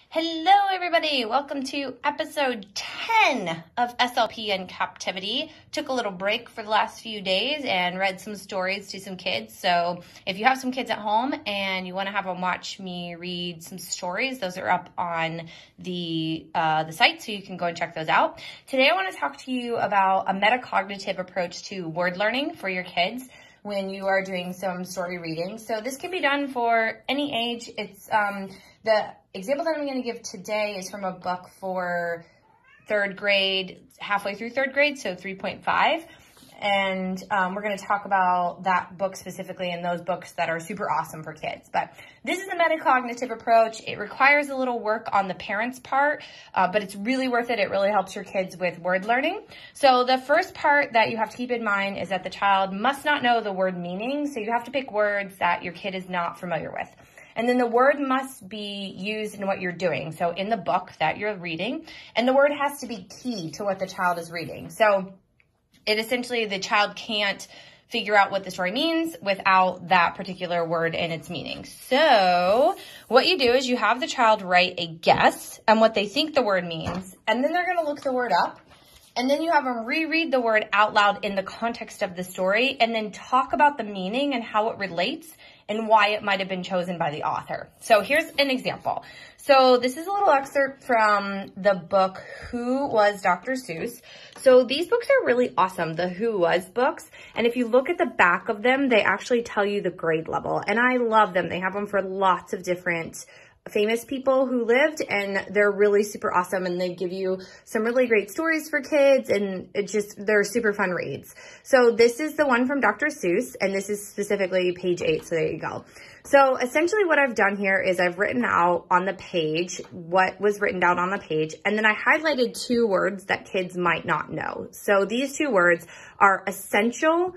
Hello everybody, welcome to episode 10 of SLP in Captivity. Took a little break for the last few days and read some stories to some kids. So if you have some kids at home and you want to have them watch me read some stories, those are up on the site, so you can go and check those out. Today I want to talk to you about a metacognitive approach to word learning for your kids when you are doing some story reading. So this can be done for any age. It's the example that I'm going to give today is from a book for third grade, halfway through third grade, so 3.5. And we're going to talk about that book specifically and those books that are super awesome for kids. But this is a metacognitive approach. It requires a little work on the parents' part, but it's really worth it. It really helps your kids with word learning. So the first part that you have to keep in mind is that the child must not know the word meaning. So you have to pick words that your kid is not familiar with. And then the word must be used in what you're doing. So in the book that you're reading, and the word has to be key to what the child is reading. So it essentially, the child can't figure out what the story means without that particular word and its meaning. So what you do is you have the child write a guess on what they think the word means, and then they're going to look the word up. And then you have them reread the word out loud in the context of the story and then talk about the meaning and how it relates and why it might have been chosen by the author. So here's an example. So this is a little excerpt from the book, Who Was Dr. Seuss? So these books are really awesome, the Who Was books. And if you look at the back of them, they actually tell you the grade level. And I love them. They have them for lots of different famous people who lived, and they're really super awesome, and they give you some really great stories for kids, and they're super fun reads. So this is the one from Dr. Seuss, and this is specifically page 8, so there you go. So essentially what I've done here is I've written out on the page what was written down on the page, and then I highlighted 2 words that kids might not know. So these 2 words are essential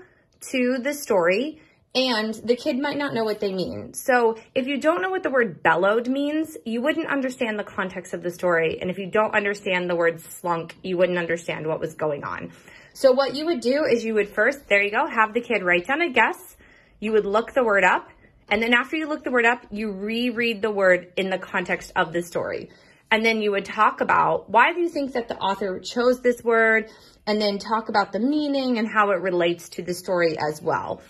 to the story, and the kid might not know what they mean. So if you don't know what the word bellowed means, you wouldn't understand the context of the story. And if you don't understand the word slunk, you wouldn't understand what was going on. So what you would do is you would first, there you go, have the kid write down a guess. You would look the word up. And then after you look the word up, you reread the word in the context of the story. And then you would talk about why do you think that the author chose this word, and then talk about the meaning and how it relates to the story as well.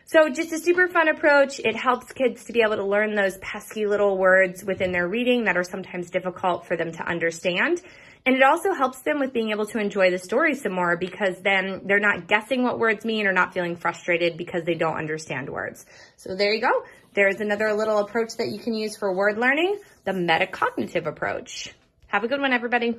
So just a super fun approach. It helps kids to be able to learn those pesky little words within their reading that are sometimes difficult for them to understand. And it also helps them with being able to enjoy the story some more, because then they're not guessing what words mean or not feeling frustrated because they don't understand words. So there you go. There's another little approach that you can use for word learning, the metacognitive approach. Have a good one, everybody.